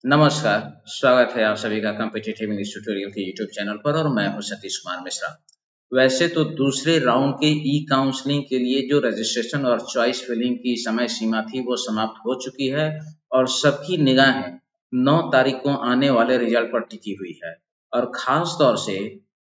नमस्कार, स्वागत है आप सभी का कॉम्पिटिटिव इंग्लिश ट्यूटोरियल के यूट्यूब चैनल पर और मैं हूं सतीश कुमार मिश्रा। वैसे तो दूसरे राउंड के ई काउंसलिंग के लिए जो रजिस्ट्रेशन और चॉइस फिलिंग की समय सीमा थी वो समाप्त हो चुकी है और सबकी निगाहें 9 तारीख को आने वाले रिजल्ट पर टिकी हुई है और खास तौर से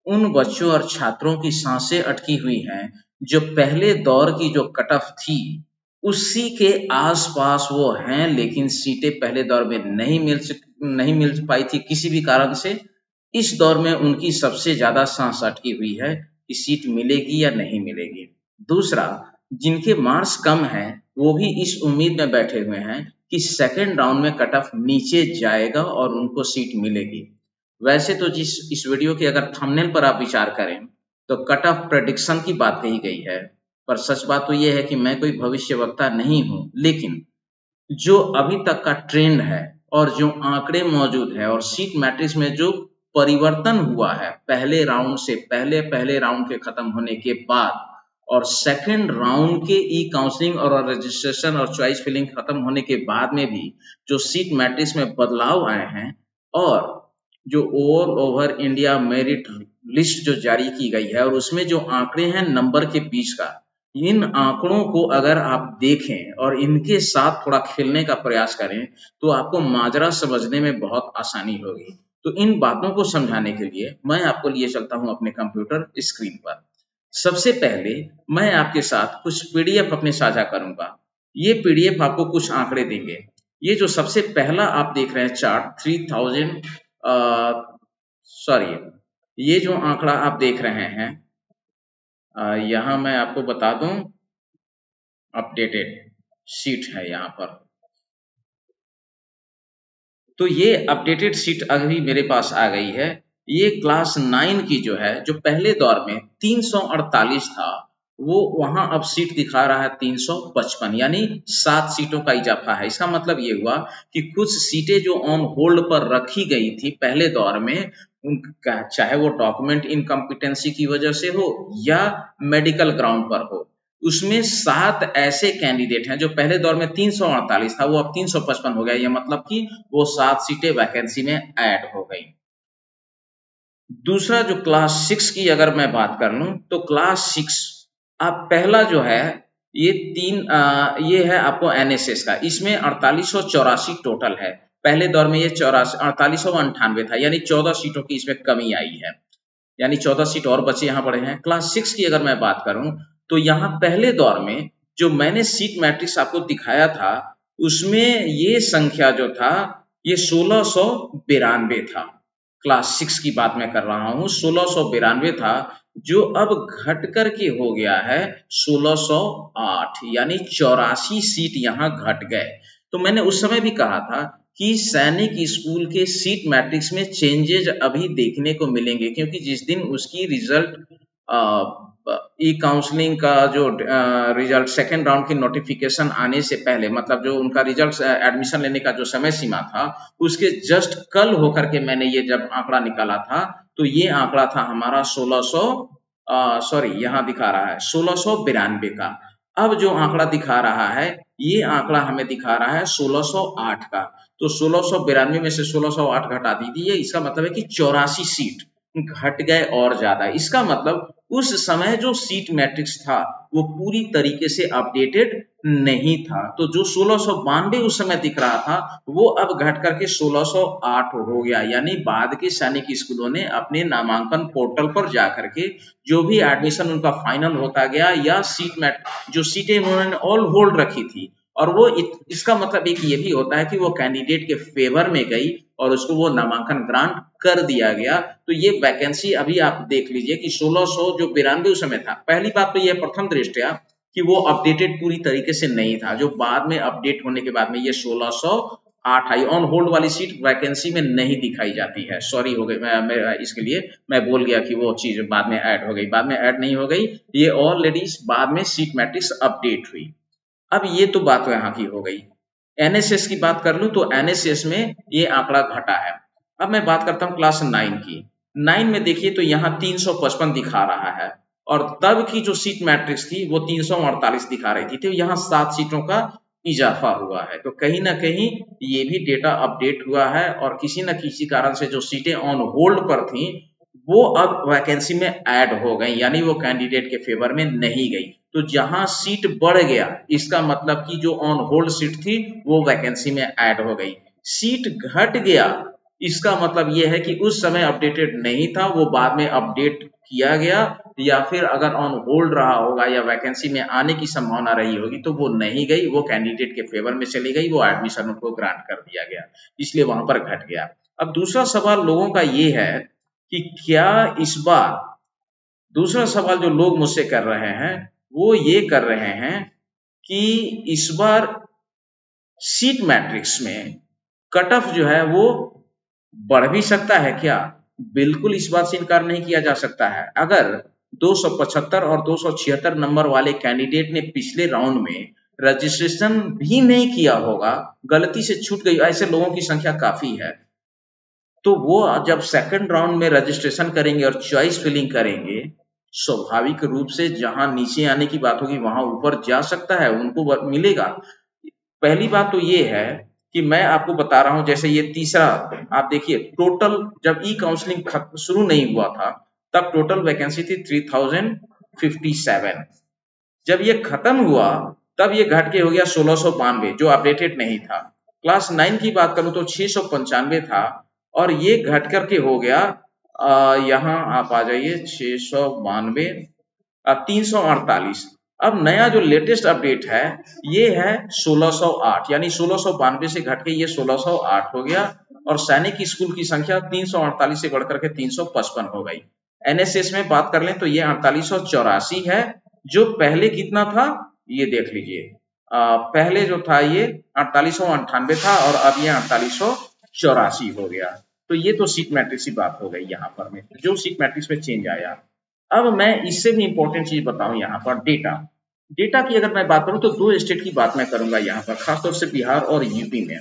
उन बच्चों और छात्रों की सांसें अटकी हुई हैं जो पहले दौर की जो कट ऑफ थी उसी के आस-पास वो हैं, लेकिन सीटें पहले दौर में नहीं मिल पाई थी किसी भी कारण से। इस दौर में उनकी सबसे ज़्यादा सांस अटकी हुई है कि सीट मिलेगी या नहीं मिलेगी। दूसरा, जिनके मार्क्स कम हैं, वो भी इस उम्मीद में बैठे हुए हैं कि सेकंड राउंड में कट ऑफ नीचे जाएगा और उनको सीट मिलेगी। वैसे तो जिस इस वीडियो के अगर थंबनेल पर आप विचार करें, तो कट ऑफ प्रेडिक्शन की बात कही गई है। पर सच बात तो ये है कि मैं कोई भविष्यवक्ता नहीं हूँ, लेकिन जो अभी तक का ट्रेंड है और जो आंकड़े मौजूद है और सीट मैट्रिक्स में जो परिवर्तन हुआ है पहले राउंड से पहले राउंड के खत्म होने के बाद और सेकंड राउंड के ई काउंसलिंग और रजिस्ट्रेशन और चॉइस फिलिंग खत्म होने के बाद में भी जो सीट मैट्रिक्स में बदलाव आए हैं और जो ओवर इंडिया मेरिट लिस्ट जो जारी की गई है और उसमें जो आंकड़े हैं नंबर के बीच का, इन आंकड़ों को अगर आप देखें और इनके साथ थोड़ा खेलने का प्रयास करें, तो आपको माजरा समझने में बहुत आसानी होगी। तो इन बातों को समझाने के लिए मैं आपको लिए चलता हूं अपने कंप्यूटर स्क्रीन पर। सबसे पहले मैं आपके साथ कुछ पीडीएफ अपने साझा करूंगा। ये पीडीएफ आपको कुछ आंकड़े देंगे। ये जो सबसे पहला आप देख रहे हैं चार्ट 3000 सॉरी, ये जो आंकड़ा आप देख रहे हैं, यहाँ मैं आपको बता दूं, अपडेटेड शीट है यहाँ पर। तो ये अपडेटेड शीट अभी मेरे पास आ गई है। ये क्लास 9 की जो है, जो पहले दौर में 348 था, वो वहां अब सीट दिखा रहा है 355, यानी 7 सीटों का इजाफा है। इसका मतलब ये हुआ कि कुछ सीटें जो ऑन होल्ड पर रखी गई थी पहले दौर में, उनका चाहे वो डॉक्यूमेंट इनकम्पिटेंसी की वजह से हो या मेडिकल ग्राउंड पर हो, उसमें 7 ऐसे कैंडिडेट हैं जो पहले दौर में 348 था, वो अब 355 हो गया। ये मतलब कि वो 7 सीटें वैकेंसी में ऐड हो गई। दूसरा, जो क्लास 6 की अगर मैं बात कर लूं, तो क्लास 6 अब पहला जो है, ये है आपको एनएसएस का। इसमें 4884 टोटल है। पहले दौर में ये 4898 था, यानी 14 सीटों की इसमें कमी आई है, यानी 14 सीट और बचे यहाँ पड़े हैं। क्लास 6 की अगर मैं बात करूं, तो यहाँ पहले दौर में जो मैंने सीट मैट्रिक्स आपको दिखाया था, उसमें ये संख्या जो था, ये 1692 था। क्लास 6 की बात मैं कर रहा हूँ, 1692 था, जो अब घट कर के हो गया है 1608, यानी 84 सीट यहाँ घट गए। तो मैंने उस समय भी कहा था कि सैनिक स्कूल के सीट मैट्रिक्स में चेंजेज अभी देखने को मिलेंगे, क्योंकि जिस दिन उसकी रिजल्ट ई काउंसलिंग का जो रिजल्ट सेकेंड राउंड की नोटिफिकेशन आने से पहले, मतलब जो उनका रिजल्ट एडमिशन लेने का जो समय सीमा था, उसके जस्ट कल होकर के मैंने ये जब आंकड़ा निकाला था, तो ये आंकड़ा था हमारा 1600, सॉरी यहाँ दिखा रहा है 1692 का। अब जो आंकड़ा दिखा रहा है, ये आंकड़ा हमें दिखा रहा है 1608 का। तो 1692 में से 1608 घटा दीजिए, इसका मतलब है कि 84 सीट घट गए और ज्यादा। इसका मतलब उस समय जो सीट मैट्रिक्स था वो पूरी तरीके से अपडेटेड नहीं था। तो जो 1692 उस समय दिख रहा था, वो अब घट करके 1608 हो गया, यानी बाद के सैनिक स्कूलों ने अपने नामांकन पोर्टल पर जाकर के जो भी एडमिशन उनका फाइनल होता गया, या सीट मैट जो सीटें उन्होंने ऑल होल्ड रखी थी, और वो इसका मतलब एक ये भी होता है कि वो कैंडिडेट के फेवर में गई और उसको वो नामांकन ग्रांट कर दिया गया। तो ये वैकेंसी अभी आप देख लीजिए कि 1600 जो 92 उस समय था। पहली बात तो ये प्रथम दृष्टया कि वो अपडेटेड पूरी तरीके से नहीं था, जो बाद में अपडेट होने के बाद में ये 1608 आई। ऑन होल्ड वाली सीट वैकेंसी में नहीं दिखाई जाती है, सॉरी हो गई, मैं इसके लिए मैं बोल गया कि वो चीज बाद में ऐड हो गई, बाद में ऐड नहीं हो गई, ये ऑलरेडी बाद में सीट मैट्रिक्स अपडेट हुई। अब ये तो बात यहाँ की हो गई। एनएसएस की बात कर लूं, तो एनएसएस में ये आंकड़ा घटा है। अब मैं बात करता हूं क्लास 9 की। 9 में देखिए तो यहाँ 355 दिखा रहा है, और तब की जो सीट मैट्रिक्स थी वो 348 दिखा रही थी। तो यहाँ 7 सीटों का इजाफा हुआ है। तो कहीं ना कहीं ये भी डेटा अपडेट हुआ है और किसी न किसी कारण से जो सीटें ऑन होल्ड पर थी वो अब वैकेंसी में ऐड हो गई, यानी वो कैंडिडेट के फेवर में नहीं गई। तो जहां सीट बढ़ गया इसका मतलब कि जो ऑन होल्ड सीट थी वो वैकेंसी में ऐड हो गई। सीट घट गया इसका मतलब ये है कि उस समय अपडेटेड नहीं था, वो बाद में अपडेट किया गया, या फिर अगर ऑन होल्ड रहा होगा या वैकेंसी में आने की संभावना रही होगी तो वो नहीं गई, वो कैंडिडेट के फेवर में चली गई, वो एडमिशन उनको ग्रांट कर दिया गया, इसलिए वहां पर घट गया। अब दूसरा सवाल लोगों का ये है कि क्या इस बार, दूसरा सवाल जो लोग मुझसे कर रहे हैं वो ये कर रहे हैं कि इस बार सीट मैट्रिक्स में कट ऑफ जो है वो बढ़ भी सकता है क्या? बिल्कुल इस बात से इनकार नहीं किया जा सकता है। अगर 275 और 276 नंबर वाले कैंडिडेट ने पिछले राउंड में रजिस्ट्रेशन भी नहीं किया होगा, गलती से छूट गई, ऐसे लोगों की संख्या काफी है, तो वो जब सेकंड राउंड में रजिस्ट्रेशन करेंगे और चॉइस फिलिंग करेंगे, स्वाभाविक रूप से जहां नीचे आने की बात होगी वहां ऊपर जा सकता है, उनको मिलेगा। पहली बात तो ये है कि मैं आपको बता रहा हूं, जैसे ये तीसरा, आप देखिए टोटल जब ई काउंसलिंग शुरू नहीं हुआ था तब टोटल वैकेंसी थी 3057। जब ये खत्म हुआ तब ये घट के हो गया 1692, जो अपडेटेड नहीं था। क्लास 9 की बात करूं तो 695 था और ये घट करके हो गया, यहाँ आप आ जाइए, 692, 348। अब नया जो लेटेस्ट अपडेट है ये है 1608, यानी 1692 से घट के ये 1608 हो गया और सैनिक स्कूल की संख्या 348 से बढ़कर के 355 हो गई। एनएसएस में बात कर लें तो ये 4884 है, जो पहले कितना था ये देख लीजिए। पहले जो था ये 4898 था और अब ये 4884 हो गया। तो ये तो सीट मैट्रिक्स की बात हो गई यहाँ पर में, जो सीट मैट्रिक्स में चेंज आया। अब मैं इससे भी इंपॉर्टेंट चीज बताऊं यहाँ पर, डेटा। डेटा की अगर मैं बात करूं तो दो स्टेट की बात मैं करूंगा यहाँ पर, खासतौर से बिहार और यूपी में।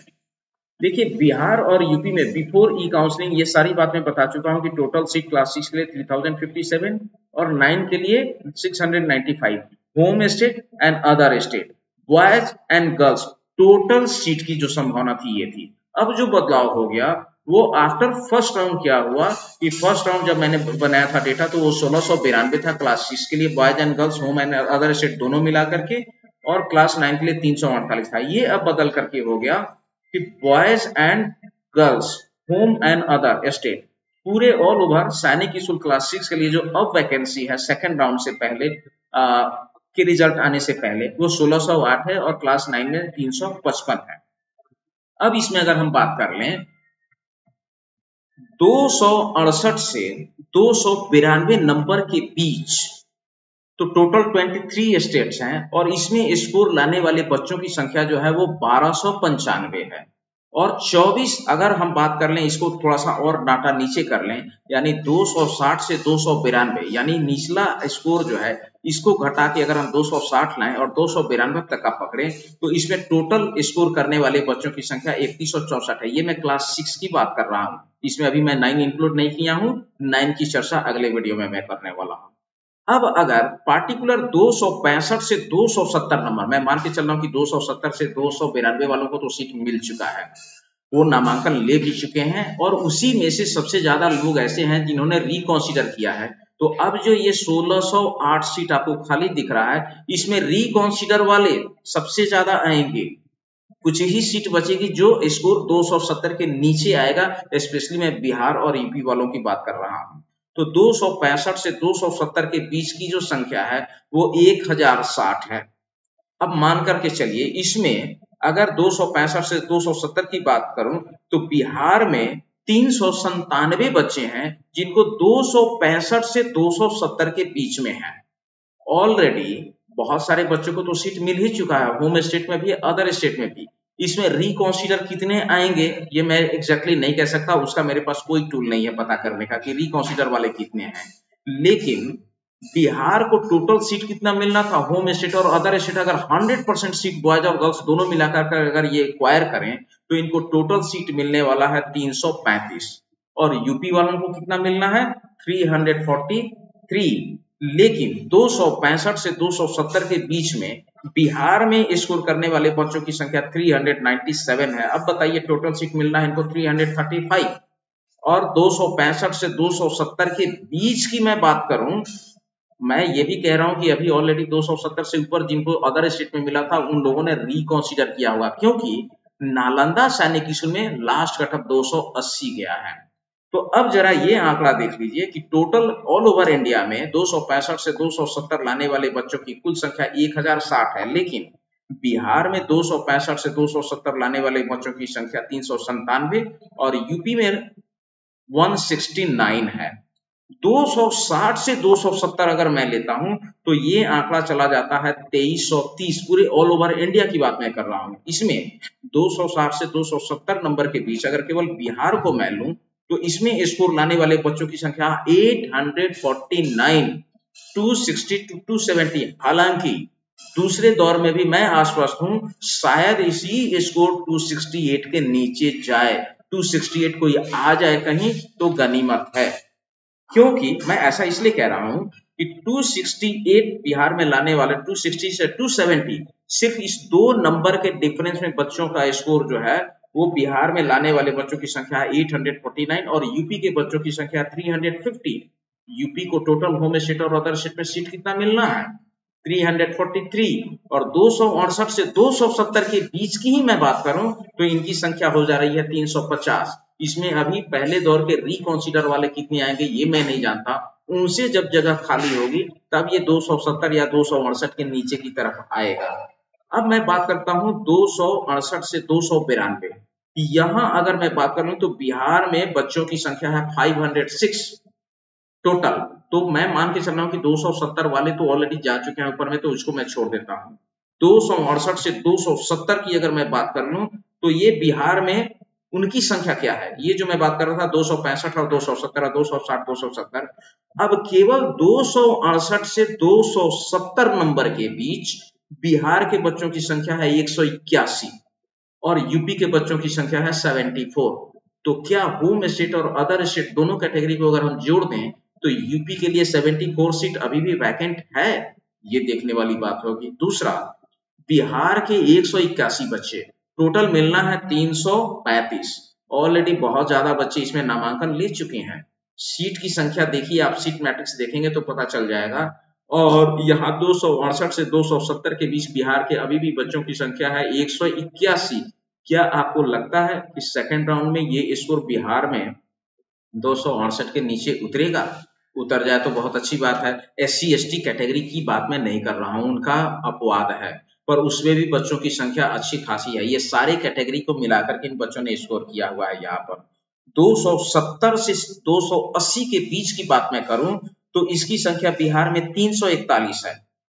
देखिए बिहार और यूपी में बिफोर ई काउंसलिंग ये सारी बात मैं बता चुका हूं कि टोटल सीट क्लास 6 के लिए 3057 और 9 के लिए 695। Home state and other state, boys and girls, total seat की जो संभावना थी ये थी। अब जो बदलाव हो गया वो आफ्टर फर्स्ट राउंड क्या हुआ कि फर्स्ट राउंड जब मैंने बनाया था डेटा तो वो 1692 था क्लास 6 के लिए, boys and girls, home and other state दोनों मिला करके, और क्लास 9 के लिए 348 था। ये अब बदल करके हो गया कि boys and girls, home and other state, पूरे ऑल ओवर सैनिक स्कूल क्लास 6 के लिए जो अब वैकेंसी है सेकंड राउंड से पहले के रिजल्ट आने से पहले, वो 1608 है और क्लास 9 में 355 है। अब इसमें अगर हम बात कर लें 268 से 292 नंबर के बीच, तो टोटल 23 स्टेट्स हैं और इसमें स्कोर लाने वाले बच्चों की संख्या जो है वो 1295 है। और 24, अगर हम बात कर लें इसको थोड़ा सा और डाटा नीचे कर लें, यानी 260 से 292, यानी निचला स्कोर जो है इसको घटा के अगर हम 260 लाएं और 292 तक का पकड़ें तो इसमें टोटल स्कोर करने वाले बच्चों की संख्या 3164 है। ये मैं क्लास 6 की बात कर रहा हूं, इसमें अभी मैं 9 इंक्लूड नहीं किया हूं, 9 की चर्चा अगले वीडियो में मैं करने वाला हूं। अब अगर पार्टिकुलर 265 से 270 नंबर, मैं मान के चल रहा हूं कि 270 से 292 वालों को तो सीट मिल चुका है, वो नामांकन ले भी चुके हैं और उसी में से सबसे ज्यादा लोग ऐसे हैं जिन्होंने रिकॉन्सिडर किया है। तो अब जो ये 1608 सीट आपको खाली दिख रहा है, इसमें रिकॉन्सिडर वाले सबसे ज्यादा आएंगे, कुछ ही सीट बचेगी जो स्कोर 270 के नीचे आएगा। स्पेशली मैं बिहार और यूपी वालों की बात कर रहा हूं। तो 265 से 270 के बीच की जो संख्या है वो 1060 है। अब मान करके चलिए इसमें अगर 265 से 270 की बात करूं तो बिहार में 397 बच्चे हैं जिनको 265 से 270 के बीच में है। ऑलरेडी बहुत सारे बच्चों को तो सीट मिल ही चुका है, होम स्टेट में भी अदर स्टेट में भी। इसमें रिकॉन्सिडर कितने आएंगे ये मैं एग्जैक्टली नहीं कह सकता, उसका मेरे पास कोई टूल नहीं है पता करने का कि रिकॉन्सिडर वाले कितने हैं। लेकिन बिहार को टोटल सीट कितना मिलना था, होम स्टेट और अदर स्टेट अगर 100% सीट बॉयज और गर्ल्स दोनों मिलाकर अगर ये एक्वायर करें तो इनको टोटल सीट मिलने वाला है 335 और यूपी वालों को कितना मिलना है 343। लेकिन 265 से 270 के बीच में बिहार में स्कोर करने वाले बच्चों की संख्या 397 है। अब बताइए टोटल सीट मिलना है इनको 335, और 265 से 270 के बीच की मैं बात करूं, मैं ये भी कह रहा हूं कि अभी ऑलरेडी 270 से ऊपर जिनको अदर स्टेट में मिला था उन लोगों ने रिकॉन्सिडर किया होगा, क्योंकि नालंदा सैनिक स्कूल में लास्ट कट ऑफ 280 गया है। तो अब जरा ये आंकड़ा देख लीजिए कि टोटल ऑल ओवर इंडिया में 265 से 270 लाने वाले बच्चों की कुल संख्या 1060 है, लेकिन बिहार में 265 से 270 लाने वाले बच्चों की संख्या 397 और यूपी में 169 है। 260 से 270 अगर मैं लेता हूं तो ये आंकड़ा चला जाता है 2330, पूरे ऑल ओवर इंडिया की बात मैं कर रहा हूं। इसमें 260 से 270 नंबर के बीच अगर केवल बिहार को मैं लूं तो इसमें स्कोर लाने वाले बच्चों की संख्या 849, 260 टू 270। हालांकि दूसरे दौर में भी मैं आश्वस्त हूं शायद इसी स्कोर 268 के नीचे जाए, 268 कोई आ जाए कहीं तो गनीमत है। क्योंकि मैं ऐसा इसलिए कह रहा हूं कि 268 बिहार में लाने वाले 260 से 270 सिर्फ इस दो नंबर के डिफरेंस में बच्चों का स्कोर जो है वो बिहार में लाने वाले बच्चों की संख्या 849 और यूपी के बच्चों की संख्या 350। यूपी को टोटल होम स्टेट और अदर स्टेट में सीट कितना मिलना है 343, और 268 से 270 के बीच की ही मैं बात करूं तो इनकी संख्या हो जा रही है 350। इसमें अभी पहले दौर के रिकॉन्सिडर वाले कितने आएंगे ये मैं नहीं जानता, उनसे जब जगह खाली होगी तब ये 270 या 268 के नीचे की तरफ आएगा। अब मैं बात करता हूं 268 से 292। यहां अगर मैं बात करूं तो बिहार में बच्चों की संख्या है 506 टोटल। तो मैं मान के चल रहा हूं कि 270 वाले तो ऑलरेडी जा चुके हैं ऊपर में, तो इसको मैं छोड़ देता हूं। 268 से 270 की अगर मैं बात कर लूं तो ये बिहार में उनकी संख्या क्या है, ये जो मैं बात कर रहा था 265 और 270, 260, 270, अब केवल 268 से 270 नंबर के बीच बिहार के बच्चों की संख्या है 181 और यूपी के बच्चों की संख्या है 74। तो क्या होम स्टेट और अदर स्टेट दोनों कैटेगरी को अगर हम जोड़ दें तो यूपी के लिए 74 सीट अभी भी वैकेंट है, ये देखने वाली बात होगी। दूसरा, बिहार के 181 बच्चे, टोटल मिलना है 335। ऑलरेडी बहुत ज्यादा बच्चे इसमें नामांकन ले चुके हैं। सीट की संख्या देखिए, आप सीट मैट्रिक्स देखेंगे तो पता चल जाएगा। और यहाँ 268 से 270 के बीच बिहार के अभी भी बच्चों की संख्या है 181। क्या आपको लगता है कि सेकेंड राउंड में ये स्कोर बिहार में 268 के नीचे उतरेगा? उतर जाए तो बहुत अच्छी बात है। SC ST कैटेगरी की बात मैं नहीं कर रहा हूं, उनका अपवाद है, पर उसमें भी बच्चों की संख्या अच्छी खासी है। ये सारे कैटेगरी को मिलाकर के इन बच्चों ने स्कोर किया हुआ है। यहाँ पर 270 से 280 के बीच की बात मैं करूं तो इसकी संख्या बिहार में 341 है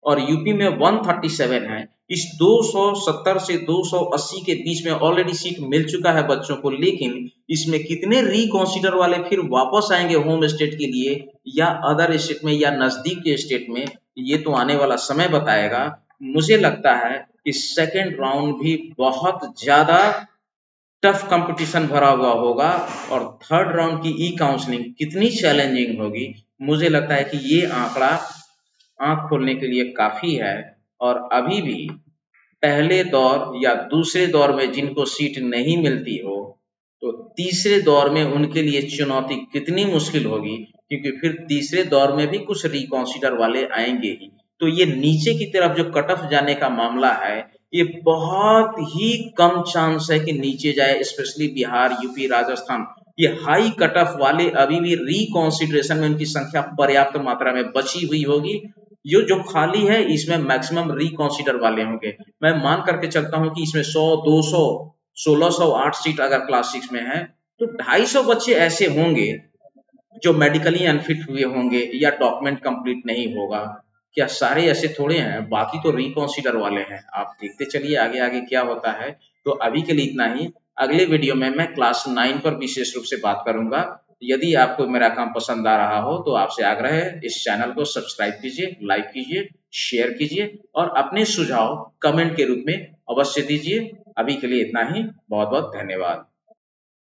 और यूपी में 137 है। इस 270 से 280 के बीच में ऑलरेडी सीट मिल चुका है बच्चों को, लेकिन इसमें कितने रिकॉन्सिडर वाले फिर वापस आएंगे होम स्टेट के लिए या अदर स्टेट में या नजदीक के स्टेट में, ये तो आने वाला समय बताएगा। मुझे लगता है कि सेकेंड राउंड भी बहुत ज्यादा टफ कंपटीशन भरा हुआ होगा और थर्ड राउंड की ई काउंसलिंग कितनी चैलेंजिंग होगी, मुझे लगता है कि ये आंकड़ा आंख खोलने के लिए काफी है। और अभी भी पहले दौर या दूसरे दौर में जिनको सीट नहीं मिलती हो तो तीसरे दौर में उनके लिए चुनौती कितनी मुश्किल होगी, क्योंकि फिर तीसरे दौर में भी कुछ रिकॉन्सिडर वाले आएंगे ही। तो ये नीचे की तरफ जो कट ऑफ जाने का मामला है ये बहुत ही कम चांस है कि नीचे जाए, स्पेशली बिहार, यूपी, राजस्थान। ये हाई कट ऑफ वाले अभी भी रिकॉन्सिडरेशन में उनकी संख्या पर्याप्त मात्रा में बची हुई होगी। ये जो खाली है इसमें मैक्सिमम रिकॉन्सिडर वाले होंगे। मैं मान करके चलता हूं कि इसमें 100, 200, 1608 सीट अगर क्लास 6 में है तो 250 बच्चे ऐसे होंगे जो मेडिकली अनफिट हुए होंगे या डॉक्यूमेंट कंप्लीट नहीं होगा। क्या सारे ऐसे थोड़े हैं, बाकी तो रिकॉन्सिडर वाले हैं। आप देखते चलिए आगे आगे क्या होता है। तो अभी के लिए इतना ही। अगले वीडियो में मैं क्लास 9 पर विशेष रूप से बात करूंगा। यदि आपको मेरा काम पसंद आ रहा हो तो आपसे आग्रह है इस चैनल को सब्सक्राइब कीजिए, लाइक कीजिए, शेयर कीजिए और अपने सुझाव कमेंट के रूप में अवश्य दीजिए। अभी के लिए इतना ही। बहुत बहुत धन्यवाद।